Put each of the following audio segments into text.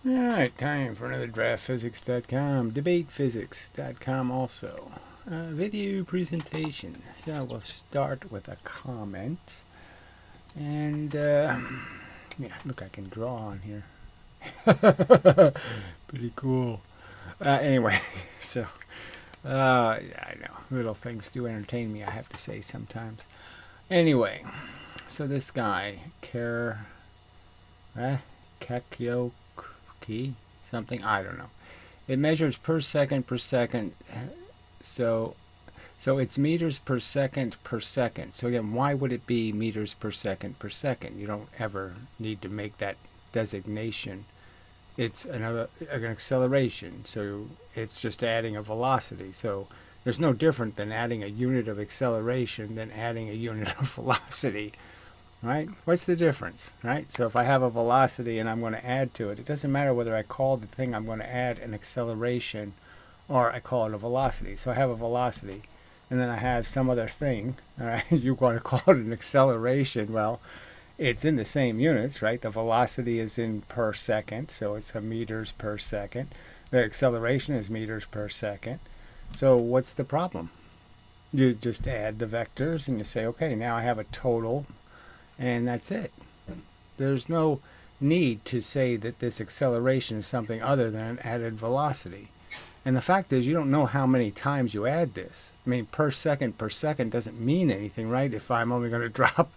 Alright, time for another draftphysics.com, debatephysics.com also. Video presentation. So we'll start with a comment. And, yeah, look, I can draw on here. Pretty cool. Anyway, so, yeah, I know, little things do entertain me, I have to say sometimes. Anyway, so this guy, Kakyo something, I don't know. It measures per second, so it's meters per second. So again, why would it be meters per second? You don't ever need to make that designation. It's an acceleration, so it's just adding a velocity. So there's no different than adding a unit of acceleration than adding a unit of velocity. Right? What's the difference? Right? So if I have a velocity and I'm going to add to it, it doesn't matter whether I call the thing I'm going to add an acceleration or I call it a velocity. So I have a velocity and then I have some other thing. All right? You want to call it an acceleration. Well, it's in the same units, right? The velocity is in per second, so it's a meters per second. The acceleration is meters per second. So what's the problem? You just add the vectors and you say, okay, now I have a total. And that's it. There's no need to say that this acceleration is something other than an added velocity. And the fact is, you don't know how many times you add this. I mean, per second doesn't mean anything, right? If I'm only going to drop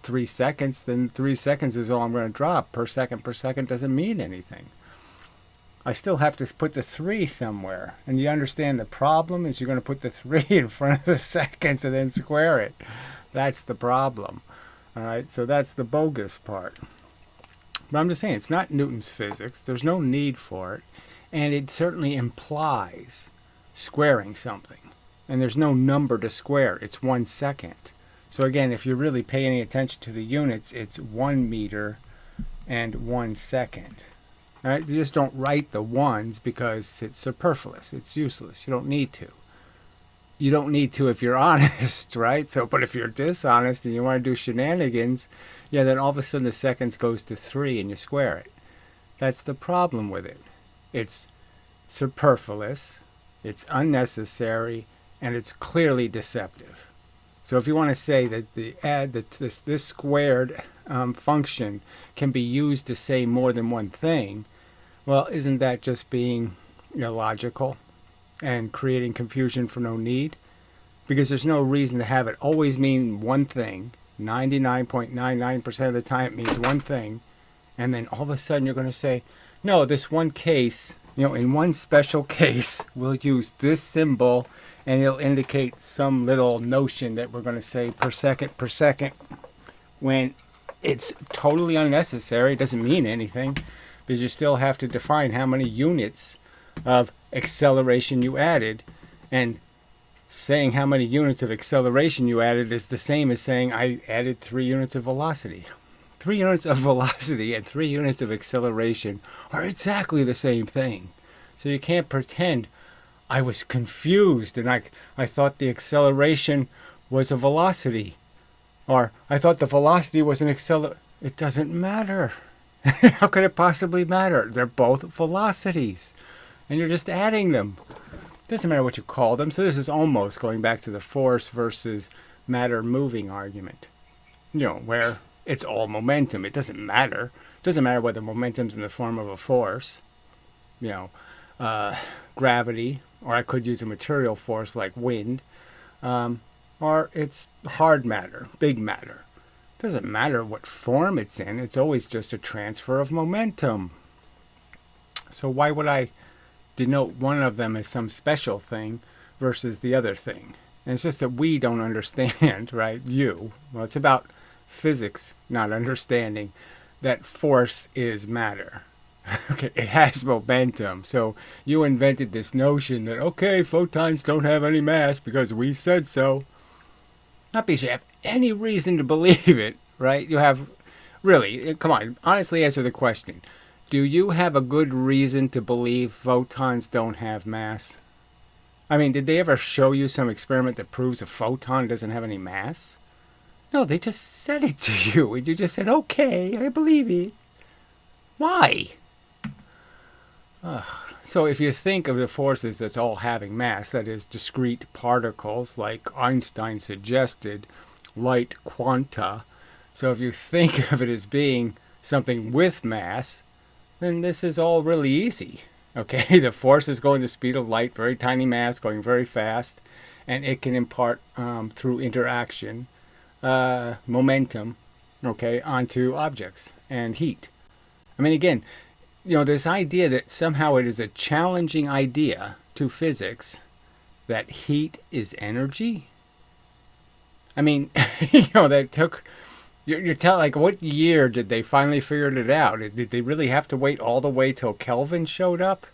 3 seconds, then 3 seconds is all I'm going to drop. Per second doesn't mean anything. I still have to put the 3 somewhere. And you understand the problem is you're going to put the 3 in front of the seconds and then square it. That's the problem. All right, so that's the bogus part. But I'm just saying, it's not Newton's physics. There's no need for it. And it certainly implies squaring something. And there's no number to square. It's 1 second. So again, if you really pay any attention to the units, it's 1 meter and 1 second. All right, you just don't write the ones because it's superfluous. It's useless. You don't need to. You don't need to if you're honest, right? So, but if you're dishonest and you want to do shenanigans, yeah, then all of a sudden the seconds goes to 3 and you square it. That's the problem with it. It's superfluous, it's unnecessary, and it's clearly deceptive. So if you want to say that this squared function can be used to say more than one thing, well, isn't that just being illogical and creating confusion for no need? Because there's no reason to have it always mean one thing. 99.99% of the time it means one thing. And then all of a sudden you're going to say, no, this one case, in one special case, we'll use this symbol and it'll indicate some little notion that we're going to say per second, when it's totally unnecessary. It doesn't mean anything because you still have to define how many units of acceleration you added, and saying how many units of acceleration you added is the same as saying I added 3 units of velocity. 3 units of velocity and 3 units of acceleration are exactly the same thing. So you can't pretend I was confused and I thought the acceleration was a velocity, or I thought the velocity was an acceleration. It doesn't matter. How could it possibly matter? They're both velocities. And you're just adding them. Doesn't matter what you call them. So this is almost going back to the force versus matter moving argument. Where it's all momentum. It doesn't matter. It doesn't matter whether momentum's in the form of a force. Gravity. Or I could use a material force like wind. Or it's hard matter, big matter. It doesn't matter what form it's in. It's always just a transfer of momentum. So why would I denote one of them as some special thing versus the other thing? And it's just that we don't understand, right? Well, it's about physics not understanding that force is matter. Okay, it has momentum. So you invented this notion that, okay, photons don't have any mass because we said so. Not because you have any reason to believe it, right? You have, really, come on, honestly answer the question. Do you have a good reason to believe photons don't have mass? I mean, did they ever show you some experiment that proves a photon doesn't have any mass? No, they just said it to you, and you just said, okay, I believe it. Why? So if you think of the forces as all having mass, that is, discrete particles, like Einstein suggested, light quanta. So if you think of it as being something with mass, then this is all really easy. Okay, the force is going the speed of light, very tiny mass going very fast, and it can impart through interaction momentum, okay, onto objects and heat. I mean, again, this idea that somehow it is a challenging idea to physics that heat is energy. I mean, that took. You're telling, like, what year did they finally figure it out? Did they really have to wait all the way till Kelvin showed up?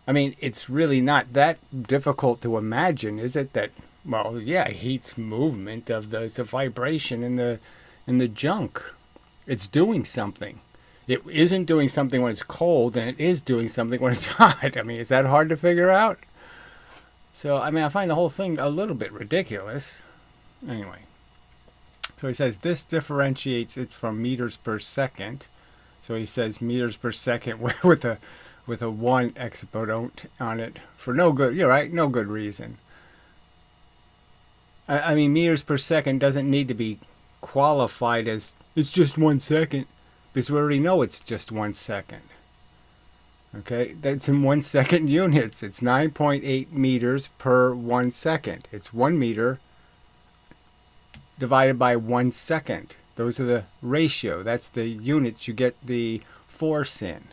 I mean, it's really not that difficult to imagine, is it? That, well, yeah, heat's movement of the vibration in the junk. It's doing something. It isn't doing something when it's cold, and it is doing something when it's hot. I mean, is that hard to figure out? So, I mean, I find the whole thing a little bit ridiculous. Anyway. So he says this differentiates it from meters per second. So he says meters per second with a 1 exponent on it for no good, you're right, no good reason. I mean, meters per second doesn't need to be qualified as it's just 1 second, because we already know it's just 1 second. Okay, that's in 1 second units. It's 9.8 meters per 1 second. It's 1 meter divided by 1 second. Those are the ratio. That's the units you get the force in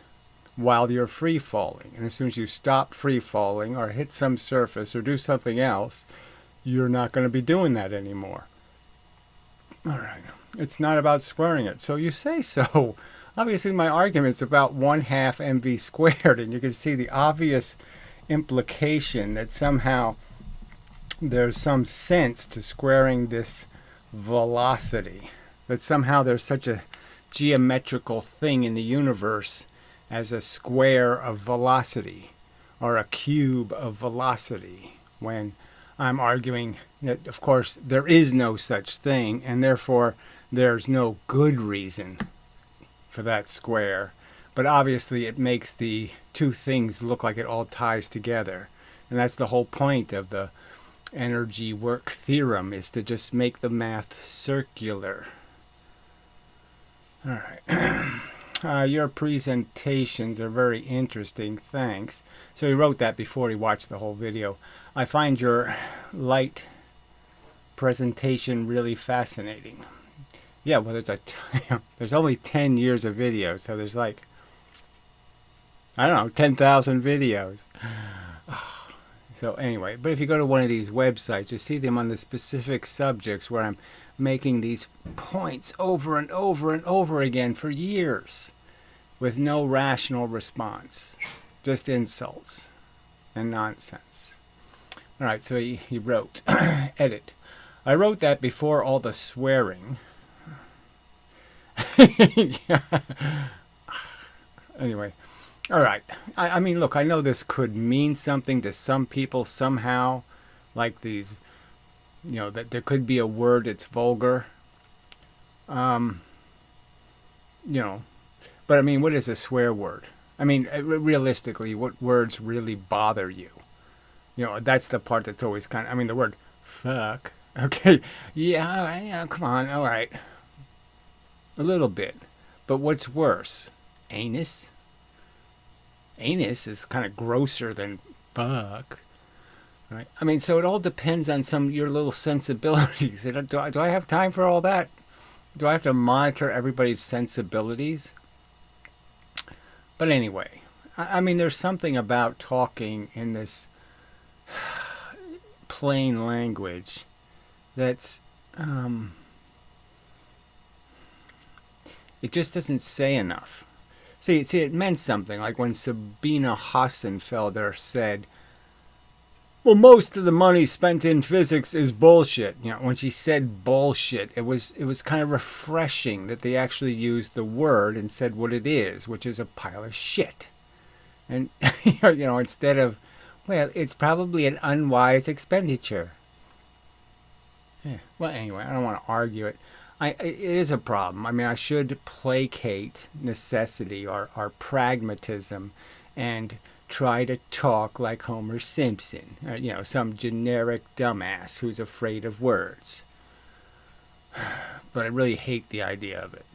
while you're free falling. And as soon as you stop free falling or hit some surface or do something else, you're not going to be doing that anymore. All right. It's not about squaring it. So you say so. Obviously, my argument's about 1/2 mv squared, and you can see the obvious implication that somehow there's some sense to squaring this velocity, that somehow there's such a geometrical thing in the universe as a square of velocity or a cube of velocity, when I'm arguing that, of course, there is no such thing, and therefore there's no good reason for that square. But obviously it makes the two things look like it all ties together, and that's the whole point of the energy work theorem, is to just make the math circular. All right. Your presentations are very interesting, thanks. So he wrote that before he watched the whole video. I find your light presentation really fascinating. Yeah, well, there's only 10 years of video, so there's like, I don't know, 10,000 videos. So anyway, but if you go to one of these websites, you see them on the specific subjects where I'm making these points over and over and over again for years with no rational response, just insults and nonsense. All right, so he wrote, edit. I wrote that before all the swearing. Yeah. Anyway. All right. I mean, look, I know this could mean something to some people somehow, like these, that there could be a word that's vulgar. But I mean, what is a swear word? I mean, realistically, what words really bother you? That's the part that's always I mean, the word fuck. Okay. Yeah, come on. All right. A little bit. But what's worse? Anus? Anus is kind of grosser than fuck, right? I mean, so it all depends on your little sensibilities. Do I have time for all that? Do I have to monitor everybody's sensibilities? But anyway, I mean, there's something about talking in this plain language that's it just doesn't say enough. See, it meant something, like when Sabina Hassenfelder said, well, most of the money spent in physics is bullshit. When she said bullshit, it was kind of refreshing that they actually used the word and said what it is, which is a pile of shit. And, instead of, well, it's probably an unwise expenditure. Yeah. Well, anyway, I don't want to argue it. It is a problem. I mean, I should placate necessity or pragmatism and try to talk like Homer Simpson, or, some generic dumbass who's afraid of words. But I really hate the idea of it.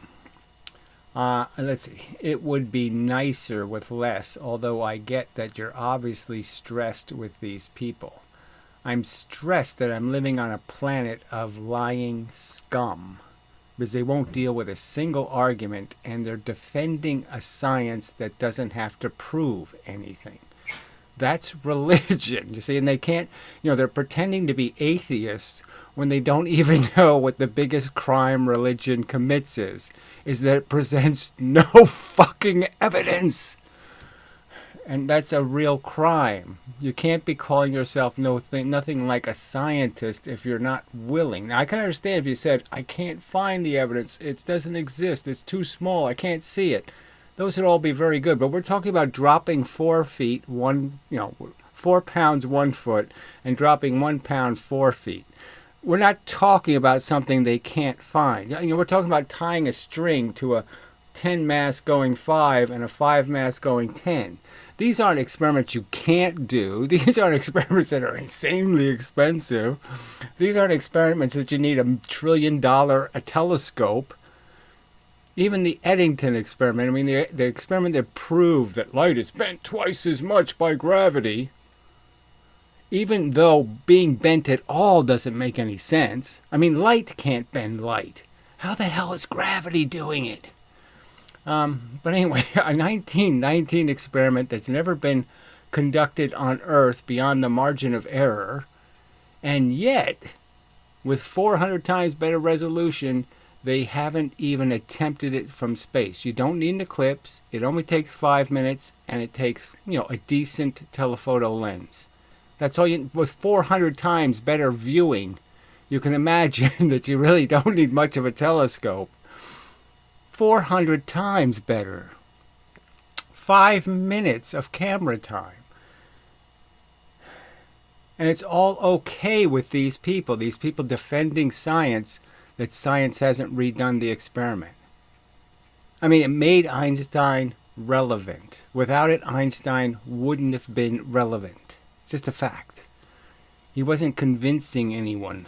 Let's see. It would be nicer with less, although I get that you're obviously stressed with these people. I'm stressed that I'm living on a planet of lying scum because they won't deal with a single argument and they're defending a science that doesn't have to prove anything. That's religion, you see, and they can't, they're pretending to be atheists when they don't even know what the biggest crime religion commits is that it presents no fucking evidence. And that's a real crime. You can't be calling yourself nothing like a scientist if you're not willing. Now, I can understand if you said, I can't find the evidence, it doesn't exist, it's too small, I can't see it. Those would all be very good, but we're talking about dropping 4 feet, 4 pounds 1 foot, and dropping 1 pound 4 feet. We're not talking about something they can't find. We're talking about tying a string to a 10 mass going 5 and a 5 mass going 10. These aren't experiments you can't do. These aren't experiments that are insanely expensive. These aren't experiments that you need $1 trillion a telescope. Even the Eddington experiment, the experiment that proved that light is bent twice as much by gravity, even though being bent at all doesn't make any sense. Light can't bend light. How the hell is gravity doing it? But anyway, a 1919 experiment that's never been conducted on Earth beyond the margin of error, and yet, with 400 times better resolution, they haven't even attempted it from space. You don't need an eclipse. It only takes 5 minutes, and it takes, a decent telephoto lens. That's all you, with 400 times better viewing, you can imagine that you really don't need much of a telescope. 400 times better. 5 minutes of camera time. And it's all okay with these people defending science, that science hasn't redone the experiment. It made Einstein relevant. Without it, Einstein wouldn't have been relevant. It's just a fact. He wasn't convincing anyone.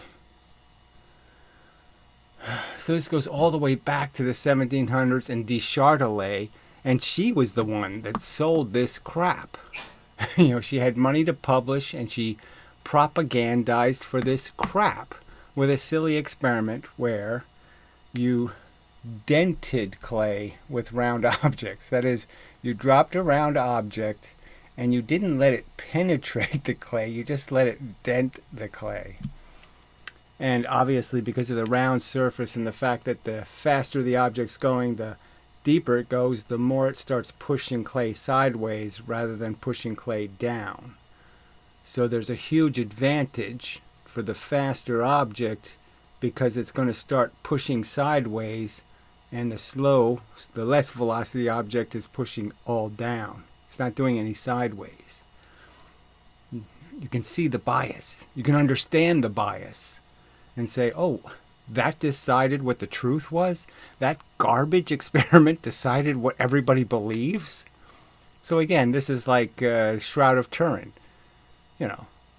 So this goes all the way back to the 1700s and Deschartelet, and she was the one that sold this crap. She had money to publish, and she propagandized for this crap with a silly experiment where you dented clay with round objects. That is, you dropped a round object and you didn't let it penetrate the clay, you just let it dent the clay. And obviously, because of the round surface and the fact that the faster the object's going, the deeper it goes, the more it starts pushing clay sideways rather than pushing clay down. So there's a huge advantage for the faster object because it's going to start pushing sideways, and the less velocity object is pushing all down. It's not doing any sideways. You can see the bias. You can understand the bias and say, oh, that decided what the truth was? That garbage experiment decided what everybody believes? So again, this is like Shroud of Turin.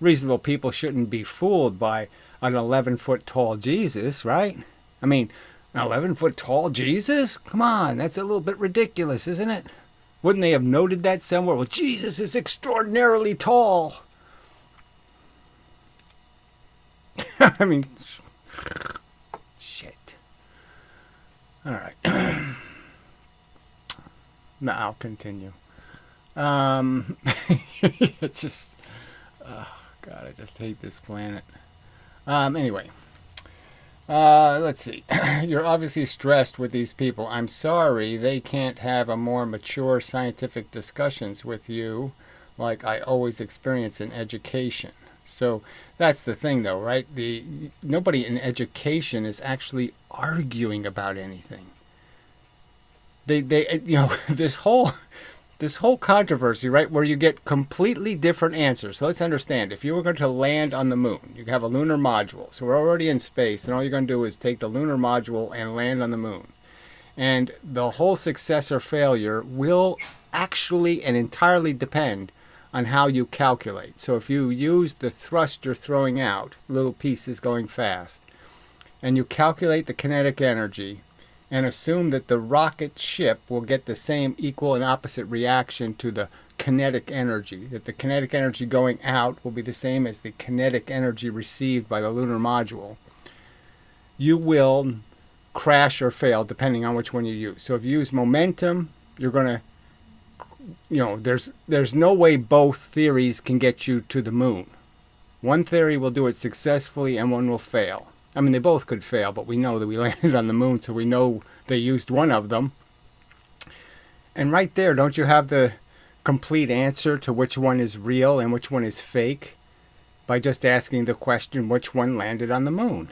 Reasonable people shouldn't be fooled by an 11-foot tall Jesus, right? An 11-foot tall Jesus? Come on, that's a little bit ridiculous, isn't it? Wouldn't they have noted that somewhere? Well, Jesus is extraordinarily tall. Shit. All right. No, I'll continue. It's just, oh God, I just hate this planet. Anyway, let's see. You're obviously stressed with these people. I'm sorry they can't have a more mature scientific discussions with you like I always experience in education. So that's the thing, though, right? Nobody in education is actually arguing about anything. This whole controversy, right, where you get completely different answers. So let's understand, if you were going to land on the moon, you have a lunar module. So we're already in space, and all you're going to do is take the lunar module and land on the moon. And the whole success or failure will actually and entirely depend on how you calculate. So if you use the thruster throwing out little pieces going fast, and you calculate the kinetic energy and assume that the rocket ship will get the same equal and opposite reaction to the kinetic energy, that the kinetic energy going out will be the same as the kinetic energy received by the lunar module, you will crash or fail depending on which one you use. So if you use momentum, you're going to, there's no way both theories can get you to the moon. One theory will do it successfully and one will fail. I mean, they both could fail, but we know that we landed on the moon, so we know they used one of them. And right there, don't you have the complete answer to which one is real and which one is fake by just asking the question, which one landed on the moon?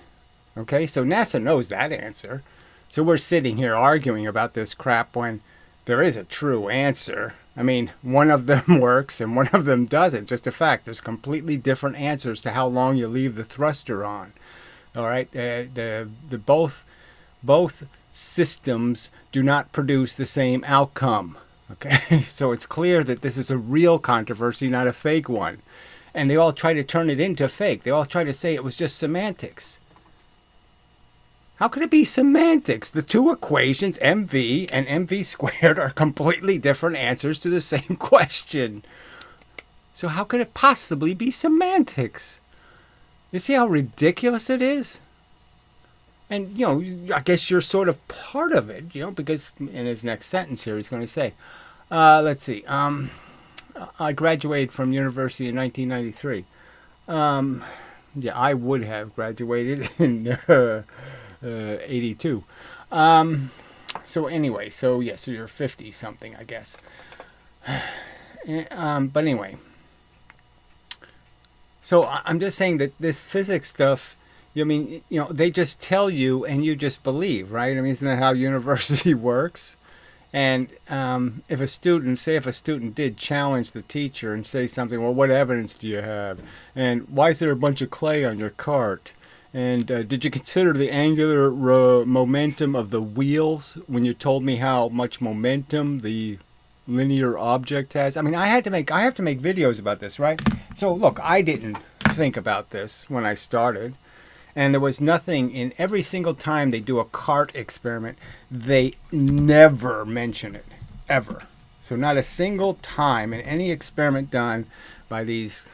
Okay, so NASA knows that answer. So we're sitting here arguing about this crap when there is a true answer. I mean, one of them works and one of them doesn't. Just a fact. There's completely different answers to how long you leave the thruster on. All right, both systems do not produce the same outcome. Okay, so it's clear that this is a real controversy, not a fake one. And they all try to turn it into fake. They all try to say it was just semantics. How could it be semantics? The two equations, mv and mv squared, are completely different answers to the same question. So how could it possibly be semantics? You see how ridiculous it is? And, I guess you're sort of part of it, because in his next sentence here, he's going to say, let's see, I graduated from university in 1993. Yeah, I would have graduated in 82. So anyway, so you're 50 something, I guess. But anyway. So I'm just saying that this physics stuff, they just tell you and you just believe, right? I mean, isn't that how university works? And if a student did challenge the teacher and say something, well, what evidence do you have? And why is there a bunch of clay on your cart? And did you consider the angular momentum of the wheels when you told me how much momentum the linear object has? I mean, I have to make videos about this, right? So look, I didn't think about this when I started, and there was nothing in every single time they do a cart experiment, they never mention it, ever. So not a single time in any experiment done by these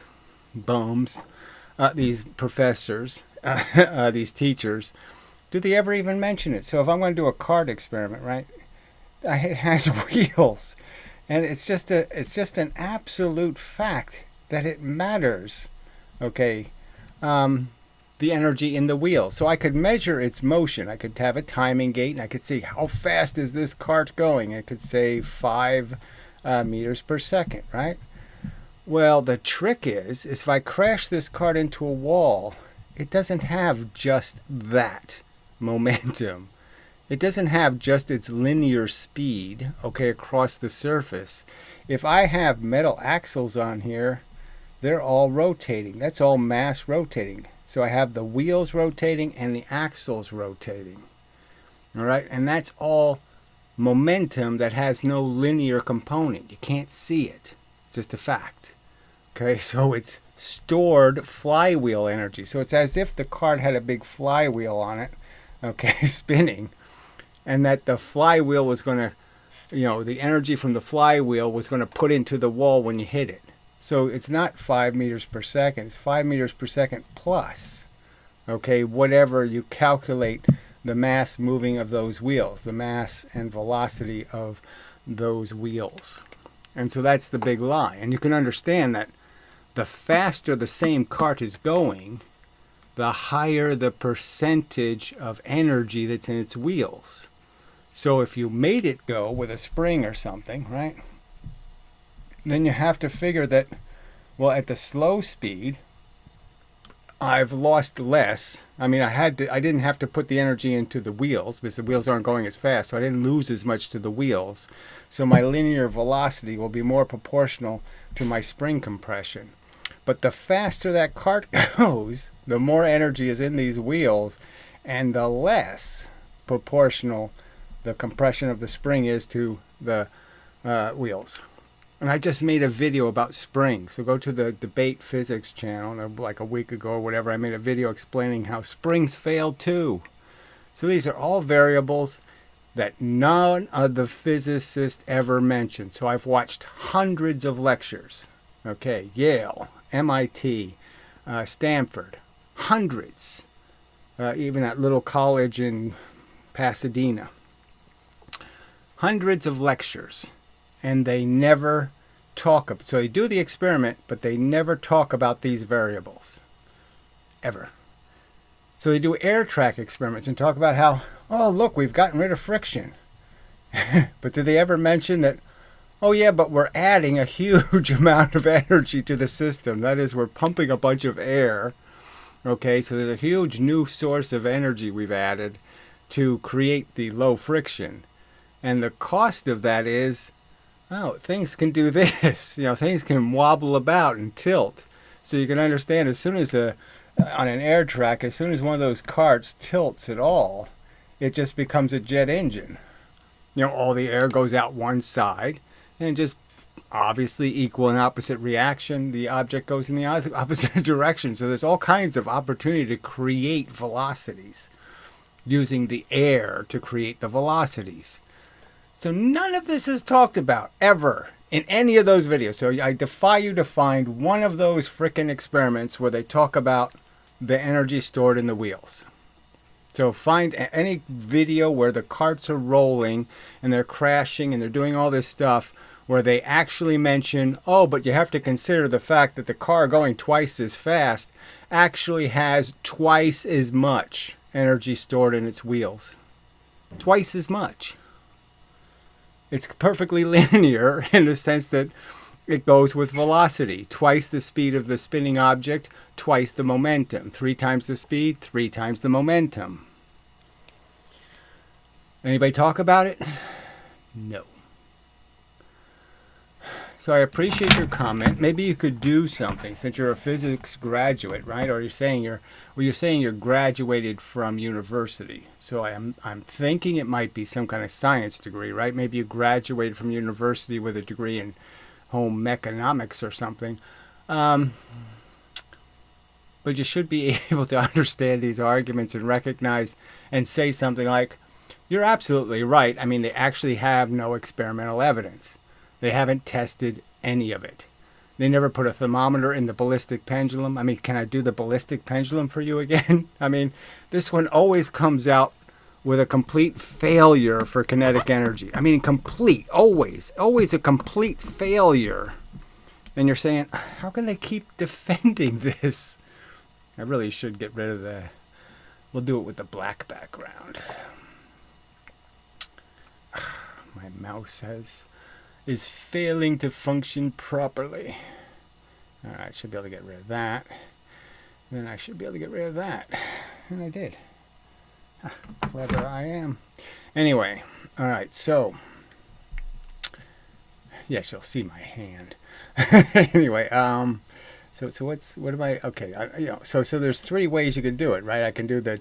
bums, these professors, these teachers, do they ever even mention it? So if I'm going to do a cart experiment, right, it has wheels. And it's just an absolute fact that it matters, okay, the energy in the wheel. So I could measure its motion. I could have a timing gate, and I could see how fast is this cart going. It could say 5 meters per second, right? Well, the trick is if I crash this cart into a wall, it doesn't have just that momentum. It doesn't have just its linear speed, okay, across the surface. If I have metal axles on here, they're all rotating. That's all mass rotating. So I have the wheels rotating and the axles rotating. All right, and that's all momentum that has no linear component. You can't see it. It's just a fact. Okay, so it's stored flywheel energy. So it's as if the cart had a big flywheel on it, okay, spinning. And that the flywheel was going to, the energy from the flywheel was going to put into the wall when you hit it. So it's not 5 meters per second. It's 5 meters per second plus, okay, whatever you calculate the mass moving of those wheels, the mass and velocity of those wheels. And so that's the big lie. And you can understand that the faster the same cart is going, the higher the percentage of energy that's in its wheels. So if you made it go with a spring or something, right, then you have to figure that, well, at the slow speed, I've lost less. I mean, I didn't have to put the energy into the wheels because the wheels aren't going as fast, so I didn't lose as much to the wheels. So my linear velocity will be more proportional to my spring compression. But the faster that cart goes, the more energy is in these wheels, and the less proportional the compression of the spring is to the wheels. And I just made a video about springs. So go to the debate physics channel, like a week ago or whatever. I made a video explaining how springs fail too. So these are all variables that none of the physicists ever mentioned. So I've watched hundreds of lectures. Okay, Yale, MIT, Stanford, hundreds. Even that little college in Pasadena. Hundreds of lectures. And they never talk about, so they do the experiment, but they never talk about these variables. Ever. So they do air track experiments and talk about how, oh, look, we've gotten rid of friction. But do they ever mention that, oh yeah, but we're adding a huge amount of energy to the system. That is, we're pumping a bunch of air. Okay, so there's a huge new source of energy we've added to create the low friction. And the cost of that is, oh, things can do this. Things can wobble about and tilt. So you can understand, as soon as on an air track, as soon as one of those carts tilts at all, it just becomes a jet engine. All the air goes out one side, and just obviously equal and opposite reaction, the object goes in the opposite direction. So there's all kinds of opportunity to create velocities, using the air to create the velocities. So none of this is talked about ever in any of those videos. So I defy you to find one of those frickin' experiments where they talk about the energy stored in the wheels. So find any video where the carts are rolling and they're crashing and they're doing all this stuff where they actually mention, oh, but you have to consider the fact that the car going twice as fast actually has twice as much energy stored in its wheels. Twice as much. It's perfectly linear in the sense that it goes with velocity. Twice the speed of the spinning object, twice the momentum. 3 times the speed, 3 times the momentum. Anybody talk about it? No. So I appreciate your comment. Maybe you could do something since you're a physics graduate, right? Or you're saying you're graduated from university. So I'm thinking it might be some kind of science degree, right? Maybe you graduated from university with a degree in home economics or something. But you should be able to understand these arguments and recognize and say something like, you're absolutely right. I mean, they actually have no experimental evidence. They haven't tested any of it. They never put a thermometer in the ballistic pendulum. I mean, can I do the ballistic pendulum for you again? I mean, this one always comes out with a complete failure for kinetic energy. I mean, complete, always a complete failure. And you're saying, how can they keep defending this? I really should get rid of we'll do it with the black background. My mouse is failing to function properly. All right, I should be able to get rid of that. Then I should be able to get rid of that. And I did. Clever I am. Anyway, all right, so yes, you'll see my hand. Anyway, so what am I? Okay, so there's 3 ways you can do it, right? I can do the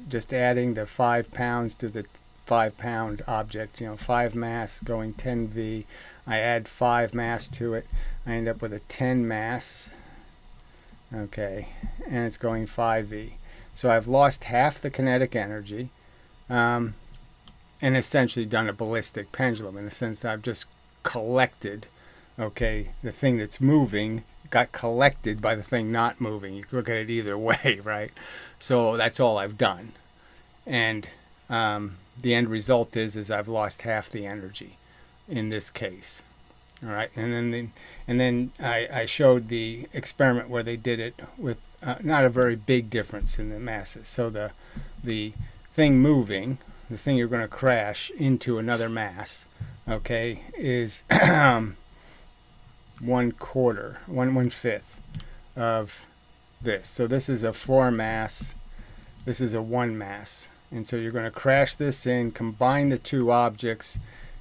just adding the 5 pounds to the 5 pound object, 5 mass going 10 V. I add 5 mass to it. I end up with a 10 mass. Okay, and it's going 5 V. So I've lost half the kinetic energy, and essentially done a ballistic pendulum in the sense that I've just collected, okay, the thing that's moving got collected by the thing not moving. You can look at it either way, right? So that's all I've done. And the end result is I've lost half the energy in this case. All right, and then I showed the experiment where they did it with not a very big difference in the masses. So the thing moving, the thing you're going to crash into another mass, okay, is 1/5 of this. So this is a 4 mass. This is a 1 mass. And so you're going to crash this in, combine the 2 objects,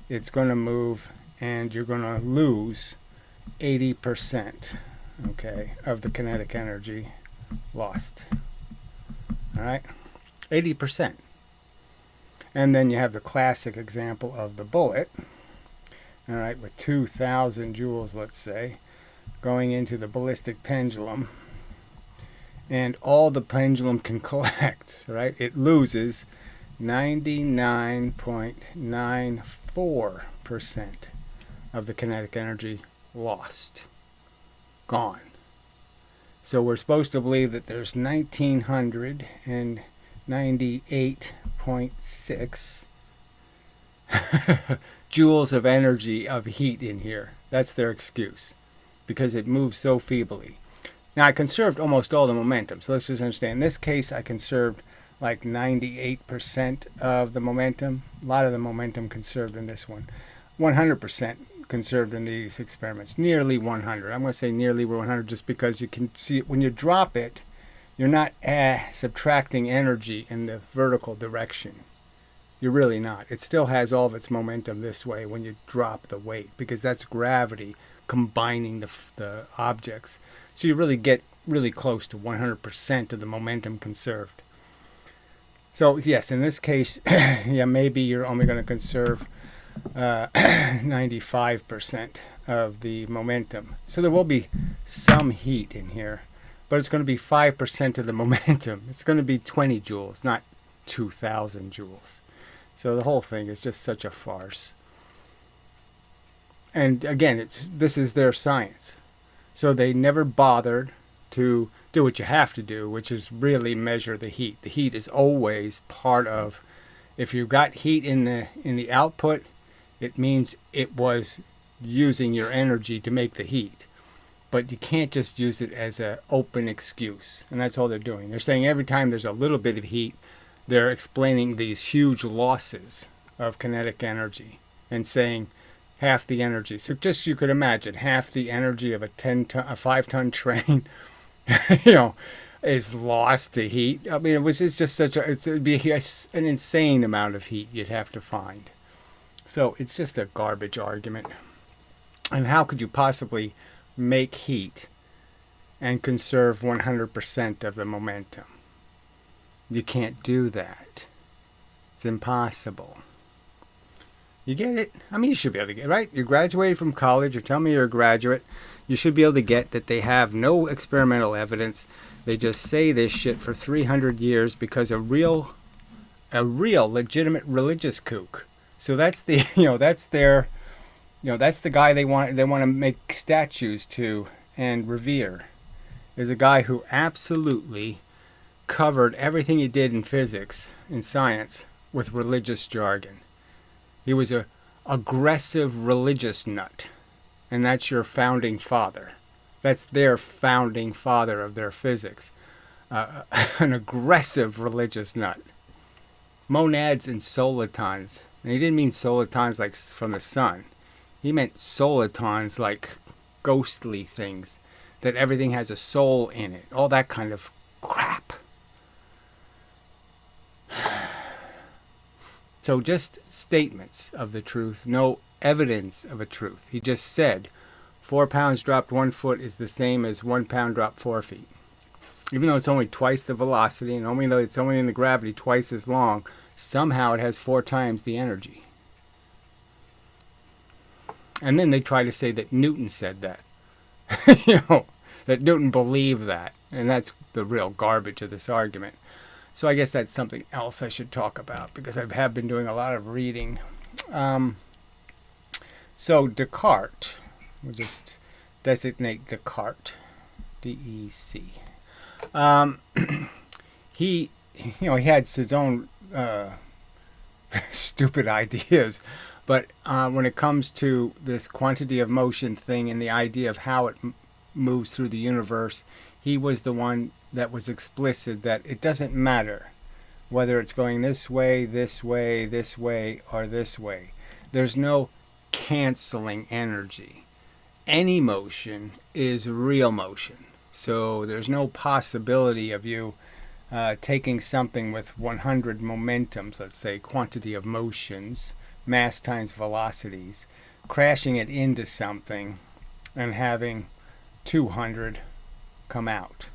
it's going to move, and you're going to lose 80%, okay, of the kinetic energy lost. All right, 80%. And then you have the classic example of the bullet. all right, with 2,000 joules, let's say, going into the ballistic pendulum, and all the pendulum can collect, right? It loses 99.94% of the kinetic energy lost, gone. So we're supposed to believe that there's 1998.6 joules of energy of heat in here. That's their excuse, because it moves so feebly. Now, I conserved almost all the momentum, so let's just understand. In this case, I conserved like 98% of the momentum. A lot of the momentum conserved in this one. 100% conserved in these experiments. Nearly 100. I'm going to say nearly 100 just because you can see when you drop it, you're not subtracting energy in the vertical direction. You're really not. It still has all of its momentum this way when you drop the weight, because that's gravity combining the objects. So you really get really close to 100% of the momentum conserved. So yes, in this case, yeah, maybe you're only going to conserve 95% of the momentum. So there will be some heat in here, but it's going to be 5% of the momentum. It's going to be 20 joules, not 2,000 joules. So the whole thing is just such a farce. And again, this is their science. So they never bothered to do what you have to do, which is really measure the heat. The heat is always part of, if you've got heat in the output, it means it was using your energy to make the heat. But you can't just use it as an open excuse. And that's all they're doing. They're saying every time there's a little bit of heat, they're explaining these huge losses of kinetic energy and saying half the energy. So just you could imagine half the energy of a 5-ton train, is lost to heat. I mean, it's just it'd be an insane amount of heat you'd have to find. So it's just a garbage argument. And how could you possibly make heat and conserve 100% of the momentum? You can't do that. It's impossible. You get it? I mean, you should be able to get it, right? You graduated from college. You're telling me you're a graduate. You should be able to get that they have no experimental evidence. They just say this shit for 300 years because a real legitimate religious kook. So that's the, that's their, that's the guy they want to make statues to and revere. Is a guy who absolutely covered everything he did in physics, in science, with religious jargon. He was a aggressive religious nut, and that's your founding father. That's their founding father of their physics. An aggressive religious nut. Monads and solitons. And he didn't mean solitons like from the sun. He meant solitons like ghostly things, that everything has a soul in it. All that kind of crap. So just statements of the truth, no evidence of a truth. He just said 4 pounds dropped 1 foot is the same as 1 pound dropped 4 feet. Even though it's only twice the velocity, and only though it's only in the gravity twice as long, somehow it has 4 times the energy. And then they try to say that Newton said that. That Newton believed that. And that's the real garbage of this argument. So I guess that's something else I should talk about, because I have been doing a lot of reading. So Descartes, we'll just designate Descartes, D-E-C. He had his own stupid ideas, but when it comes to this quantity of motion thing and the idea of how it moves through the universe, he was the one that was explicit that it doesn't matter whether it's going this way, this way, this way, or this way. There's no canceling energy. Any motion is real motion. So there's no possibility of you taking something with 100 momentums, let's say quantity of motions, mass times velocities, crashing it into something and having 200 come out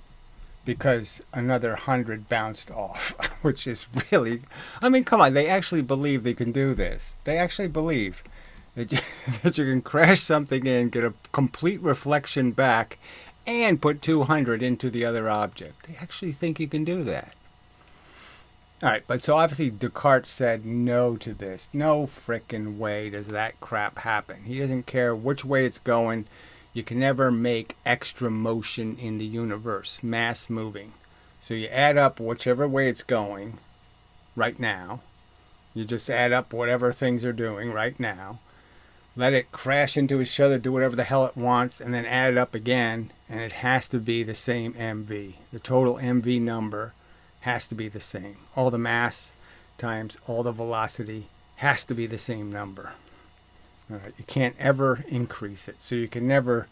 because another 100 bounced off, which is really, I mean, come on, they actually believe they can do this. They actually believe that you, that you can crash something in, get a complete reflection back, and put 200 into the other object. They actually think you can do that. All right, but so obviously Descartes said no to this. No frickin' way does that crap happen. He doesn't care which way it's going. You can never make extra motion in the universe, mass moving. So you add up whichever way it's going right now. You just add up whatever things are doing right now. Let it crash into each other, do whatever the hell it wants, and then add it up again, and it has to be the same MV. The total MV number has to be the same. All the mass times all the velocity has to be the same number. All right, you can't ever increase it. So you can never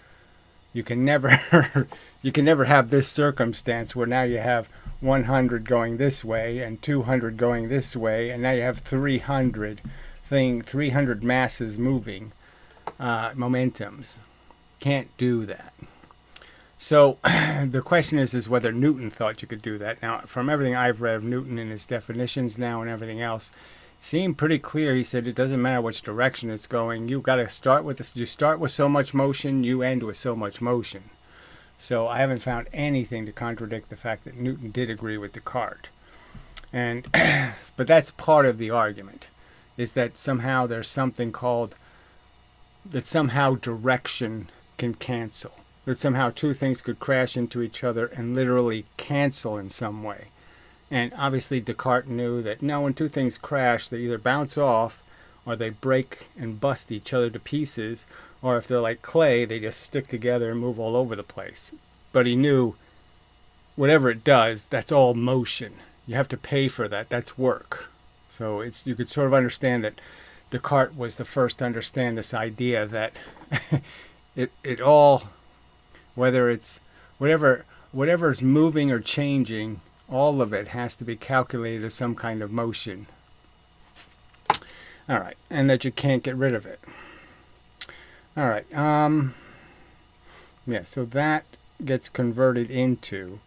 you can never have this circumstance where now you have 100 going this way and 200 going this way, and now you have 300 masses moving, momentums. Can't do that. So the question is whether Newton thought you could do that. Now, from everything I've read of Newton and his definitions now and everything else, it seemed pretty clear. He said it doesn't matter which direction it's going. You've got to start with this. You start with so much motion, you end with so much motion. So I haven't found anything to contradict the fact that Newton did agree with Descartes. And but that's part of the argument, is that somehow there's something called, that somehow direction can cancel. That somehow two things could crash into each other and literally cancel in some way. And obviously Descartes knew that no, when two things crash, they either bounce off or they break and bust each other to pieces, or if they're like clay, they just stick together and move all over the place. But he knew whatever it does, that's all motion. You have to pay for that. That's work. So it's, you could sort of understand that Descartes was the first to understand this idea that it all, whether it's whatever's moving or changing, all of it has to be calculated as some kind of motion. All right, and that you can't get rid of it. All right, yeah, so that gets converted into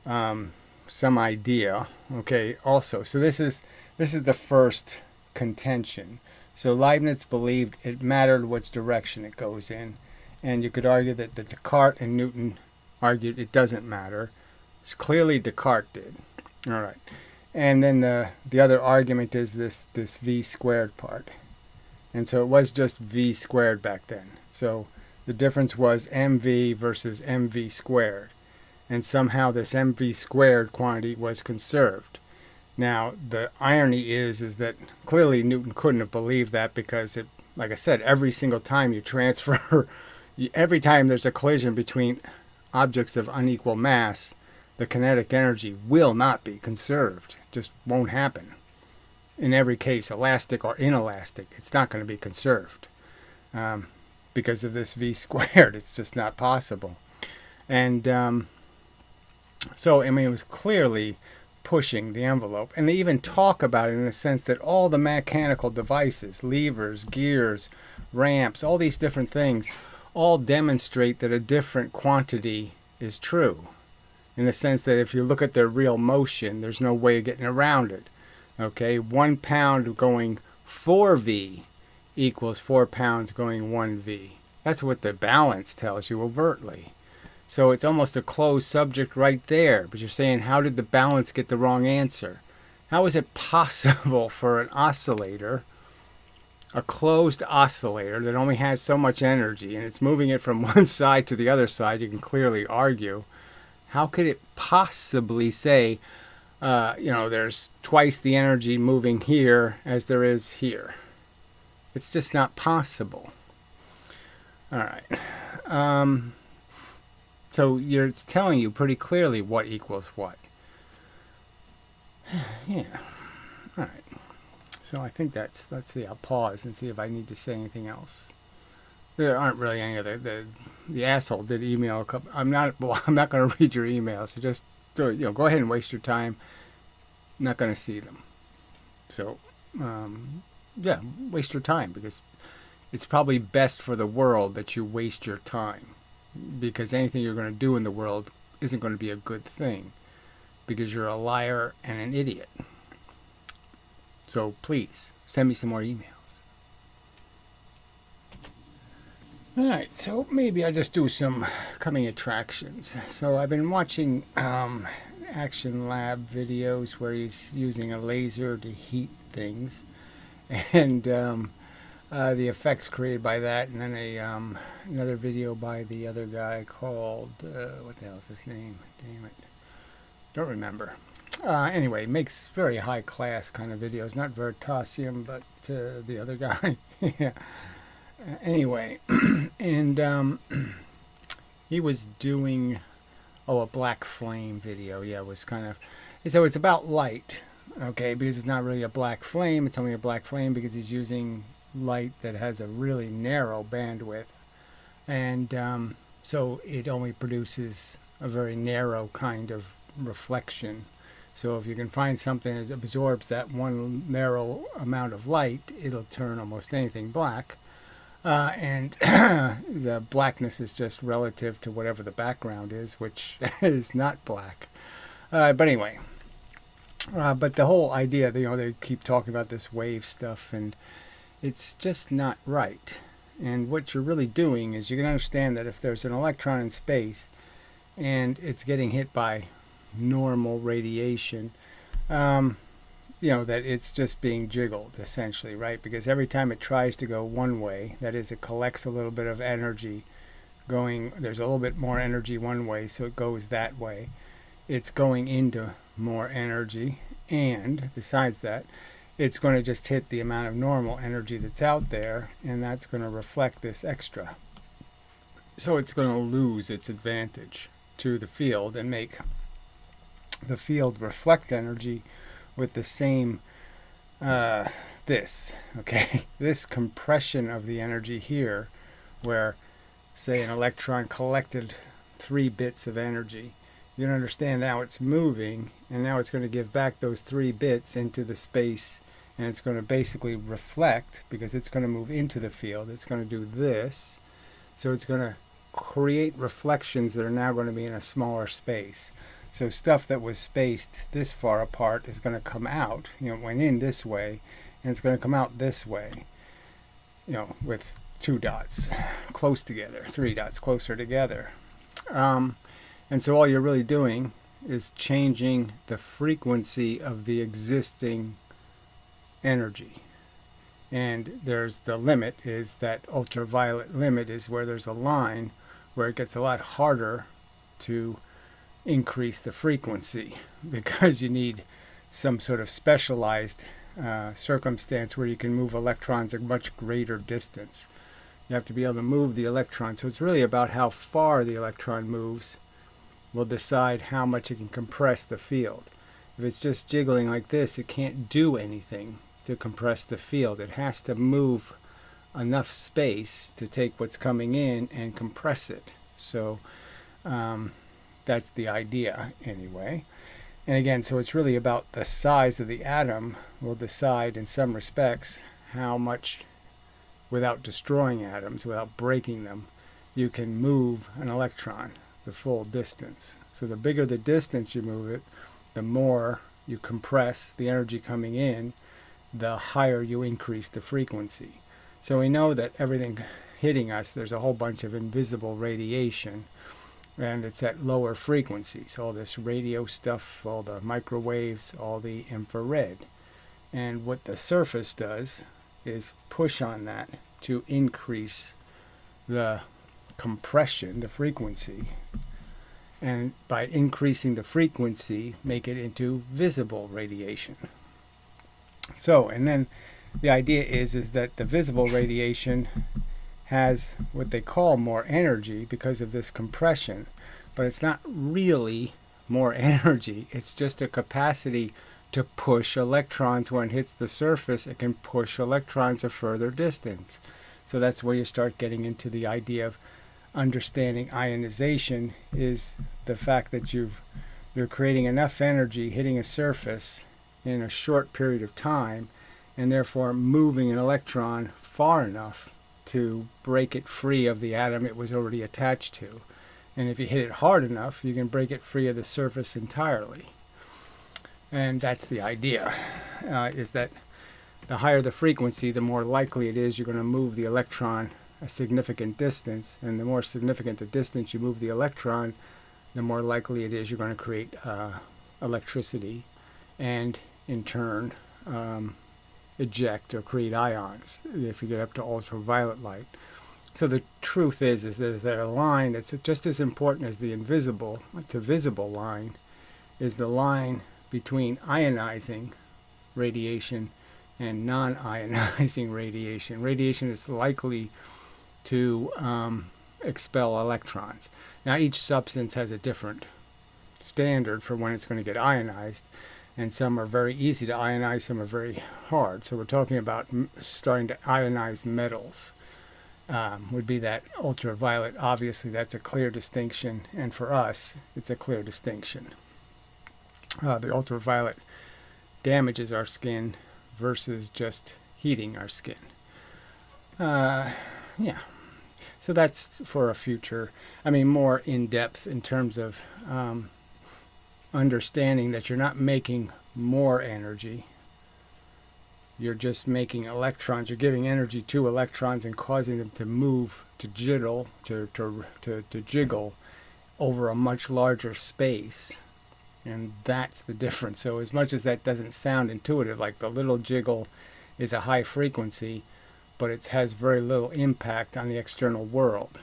some idea. Okay, also, so this is the first contention. So Leibniz believed it mattered which direction it goes in, and you could argue that the Descartes and Newton argued it doesn't matter. So clearly Descartes did. All right, and then the other argument is this v squared part, and so it was just v squared back then. So the difference was mv versus mv squared, and somehow this mv squared quantity was conserved. Now the irony is that clearly Newton couldn't have believed that, because it, like I said, every single time you transfer, every time there's a collision between objects of unequal mass, the kinetic energy will not be conserved. It just won't happen. In every case, elastic or inelastic, it's not going to be conserved because of this v squared. It's just not possible. And so, I mean, it was clearly pushing the envelope. And they even talk about it in the sense that all the mechanical devices, levers, gears, ramps, all these different things, all demonstrate that a different quantity is true. In the sense that if you look at their real motion, there's no way of getting around it. Okay, 1 pound going 4v equals 4 pounds going 1v. That's what the balance tells you overtly. So it's almost a closed subject right there. But you're saying, how did the balance get the wrong answer? How is it possible for an oscillator, a closed oscillator that only has so much energy, and it's moving it from one side to the other side? You can clearly argue. How could it possibly say, there's twice the energy moving here as there is here? It's just not possible. All right. So it's telling you pretty clearly what equals what. Yeah. All right. So I think let's see, I'll pause and see if I need to say anything else. There aren't really any other. The asshole did email a couple. I'm not going to read your emails. So just go ahead and waste your time. I'm not going to see them. So, yeah, waste your time, because it's probably best for the world that you waste your time, because anything you're going to do in the world isn't going to be a good thing, because you're a liar and an idiot. So please send me some more emails. Alright, so maybe I'll just do some coming attractions. So I've been watching Action Lab videos where he's using a laser to heat things, and the effects created by that, and then another video by the other guy called, what the hell is his name? Damn it. Don't remember. Anyway, makes very high class kind of videos. Not Veritasium, but the other guy. Yeah. Anyway, and he was doing, a black flame video. Yeah, it was kind of, so it's about light, okay, because it's not really a black flame. It's only a black flame because he's using light that has a really narrow bandwidth. And so it only produces a very narrow kind of reflection. So if you can find something that absorbs that one narrow amount of light, it'll turn almost anything black. And the blackness is just relative to whatever the background is, which is not black. But anyway, but the whole idea, they keep talking about this wave stuff, and it's just not right. And what you're really doing is you can understand that if there's an electron in space and it's getting hit by normal radiation, that it's just being jiggled, essentially, right? Because every time it tries to go one way, that is, it collects a little bit of energy there's a little bit more energy one way, so it goes that way. It's going into more energy, and besides that, it's going to just hit the amount of normal energy that's out there, and that's going to reflect this extra. So it's going to lose its advantage to the field and make the field reflect energy with the same this compression of the energy here, where say an electron collected 3 bits of energy. You can understand now it's moving, and now it's going to give back those 3 bits into the space, and it's going to basically reflect, because it's going to move into the field. It's going to do this, so it's going to create reflections that are now going to be in a smaller space. So stuff that was spaced this far apart is going to come out, it went in this way, and it's going to come out this way, with 2 dots close together, 3 dots closer together. And so all you're really doing is changing the frequency of the existing energy. And there's the limit, is that ultraviolet limit, is where there's a line where it gets a lot harder to increase the frequency, because you need some sort of specialized circumstance where you can move electrons a much greater distance. You have to be able to move the electron. So it's really about how far the electron moves will decide how much it can compress the field. If it's just jiggling like this, it can't do anything to compress the field. It has to move enough space to take what's coming in and compress it. So that's the idea anyway. And again, so it's really about the size of the atom will decide in some respects how much, without destroying atoms, without breaking them, you can move an electron the full distance. So the bigger the distance you move it, the more you compress the energy coming in, the higher you increase the frequency. So we know that everything hitting us, there's a whole bunch of invisible radiation, and it's at lower frequencies. All this radio stuff, all the microwaves, all the infrared. And what the surface does is push on that to increase the compression, the frequency, and by increasing the frequency, make it into visible radiation. So, and then the idea is that the visible radiation has what they call more energy because of this compression, but it's not really more energy. It's just a capacity to push electrons. When it hits the surface, it can push electrons a further distance. So that's where you start getting into the idea of understanding ionization, is the fact that you're creating enough energy hitting a surface in a short period of time, and therefore moving an electron far enough to break it free of the atom it was already attached to. And if you hit it hard enough, you can break it free of the surface entirely. And that's the idea, is that the higher the frequency, the more likely it is you're going to move the electron a significant distance, and the more significant the distance you move the electron, the more likely it is you're going to create electricity, and in turn eject or create ions if you get up to ultraviolet light. So the truth is there's a line that's just as important as the invisible to visible line is the line between ionizing radiation and non-ionizing radiation. Radiation is likely to expel electrons. Now each substance has a different standard for when it's going to get ionized, and some are very easy to ionize, some are very hard. So we're talking about starting to ionize metals. Would be that ultraviolet. Obviously that's a clear distinction, and for us it's a clear distinction. The ultraviolet damages our skin versus just heating our skin. Yeah, so that's for a future, more in depth in terms of understanding that you're not making more energy. You're just making electrons. You're giving energy to electrons and causing them to move, to jiggle, to jiggle over a much larger space. And that's the difference. So as much as that doesn't sound intuitive, like the little jiggle is a high frequency, but it has very little impact on the external world,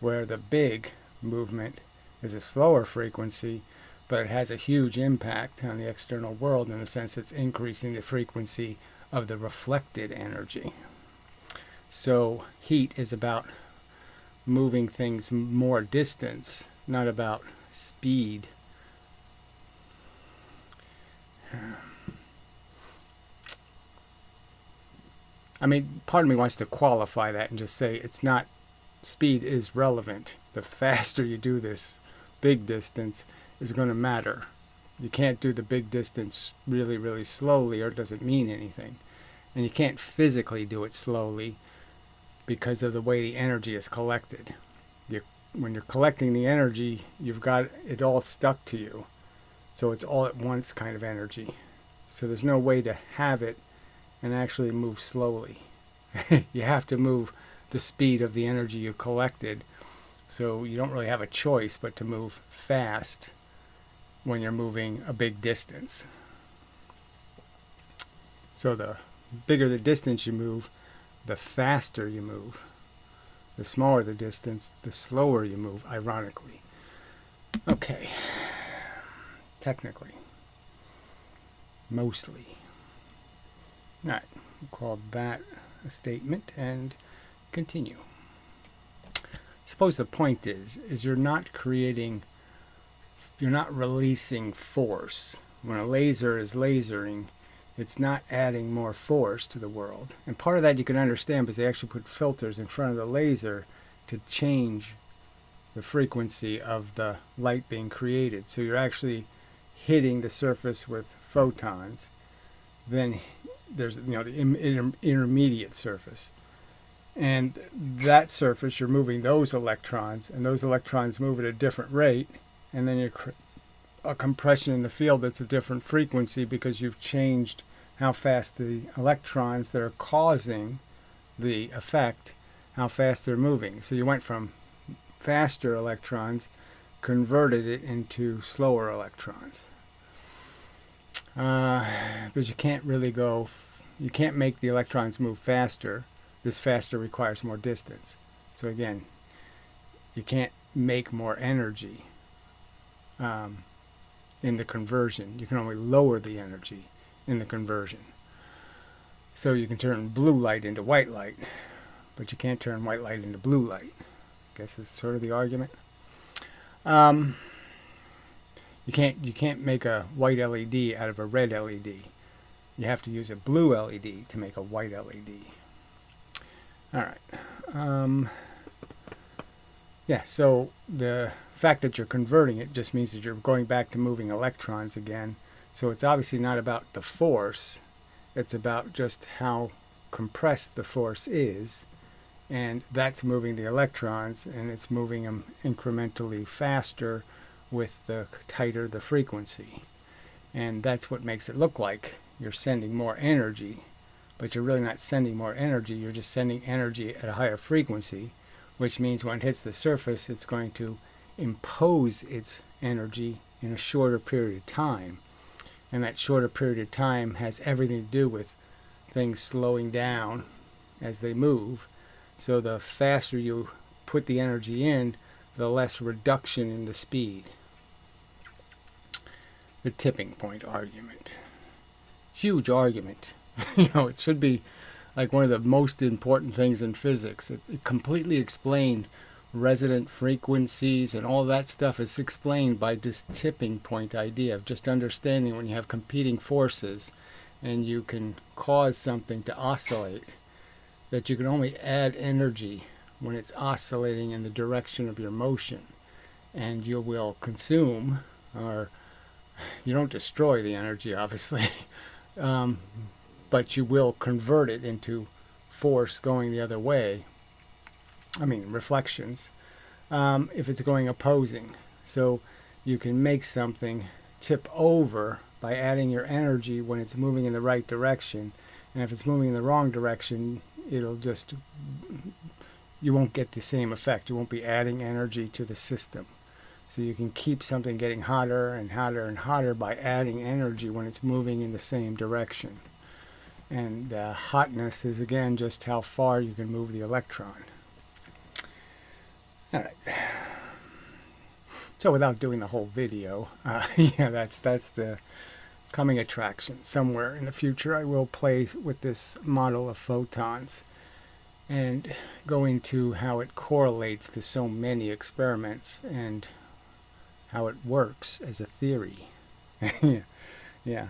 where the big movement is a slower frequency, but it has a huge impact on the external world in the sense it's increasing the frequency of the reflected energy. So heat is about moving things more distance, not about speed. Part of me wants to qualify that and just say it's not, speed is relevant. The faster you do this big distance is going to matter. You can't do the big distance really, really slowly, or it doesn't mean anything. And you can't physically do it slowly because of the way the energy is collected. When you're collecting the energy, you've got it all stuck to you. So it's all at once kind of energy. So there's no way to have it and actually move slowly. You have to move the speed of the energy you collected. So you don't really have a choice but to move fast when you're moving a big distance. So the bigger the distance you move, the faster you move. The smaller the distance, the slower you move, ironically. Okay. Technically. Mostly. All right. We'll call that a statement and continue. Suppose the point is you're not releasing force. When a laser is lasering, it's not adding more force to the world. And part of that you can understand because they actually put filters in front of the laser to change the frequency of the light being created. So you're actually hitting the surface with photons. Then there's the intermediate surface. And that surface, you're moving those electrons, and those electrons move at a different rate, and then you're a compression in the field that's a different frequency because you've changed how fast the electrons that are causing the effect, how fast they're moving. So you went from faster electrons, converted it into slower electrons. Because you can't make the electrons move faster. This faster requires more distance. So again, you can't make more energy in the conversion. You can only lower the energy in the conversion. So you can turn blue light into white light, but you can't turn white light into blue light. I guess that's sort of the argument. You can't make a white LED out of a red LED. You have to use a blue LED to make a white LED. All right. Yeah, so the fact that you're converting it just means that you're going back to moving electrons again. So it's obviously not about the force. It's about just how compressed the force is. And that's moving the electrons, and it's moving them incrementally faster with the tighter the frequency. And that's what makes it look like you're sending more energy. but you're really not sending more energy. You're just sending energy at a higher frequency, which means when it hits the surface, it's going to impose its energy in a shorter period of time. And that shorter period of time has everything to do with things slowing down as they move. So the faster you put the energy in, the less reduction in the speed. The tipping point argument. Huge argument. It should be like one of the most important things in physics. It completely explained resonant frequencies, and all that stuff is explained by this tipping point idea of just understanding when you have competing forces and you can cause something to oscillate, that you can only add energy when it's oscillating in the direction of your motion, and you will consume, or you don't destroy the energy obviously, but you will convert it into force going the other way. I mean reflections, if it's going opposing. So you can make something tip over by adding your energy when it's moving in the right direction, and if it's moving in the wrong direction, it'll just, you won't get the same effect. You won't be adding energy to the system. So you can keep something getting hotter and hotter and hotter by adding energy when it's moving in the same direction. And hotness is again just how far you can move the electron. All right. So without doing the whole video, yeah, that's the coming attraction. Somewhere in the future I will play with this model of photons and go into how it correlates to so many experiments and how it works as a theory. Yeah.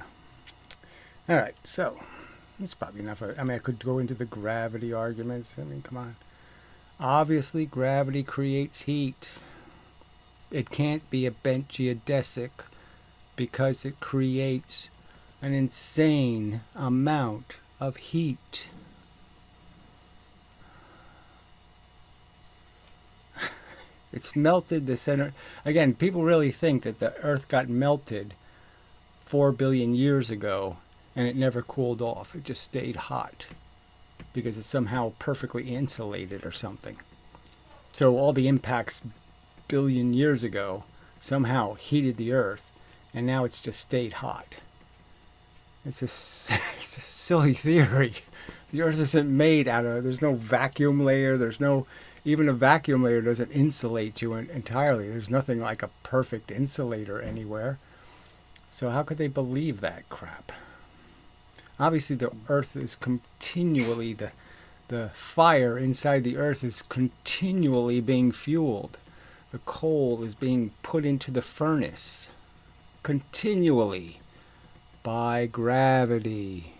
All right, so that's probably enough. I mean, I could go into the gravity arguments. I mean, come on. Obviously, gravity creates heat. It can't be a bent geodesic because it creates an insane amount of heat. It's melted the center. Again, people really think that the Earth got melted 4 billion years ago and it never cooled off. It just stayed hot because it's somehow perfectly insulated or something. So all the impacts billion years ago somehow heated the Earth, and now it's just stayed hot. It's a silly theory. The Earth isn't made out of, there's no vacuum layer, there's no, even a vacuum layer doesn't insulate you entirely. There's nothing like a perfect insulator anywhere. So how could they believe that crap? Obviously the Earth is continually, the fire inside the Earth is continually being fueled. The coal is being put into the furnace continually by gravity.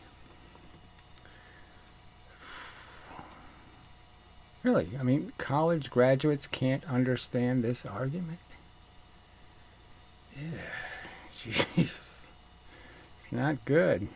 Really, I mean, college graduates can't understand this argument? Yeah, jeez. It's not good.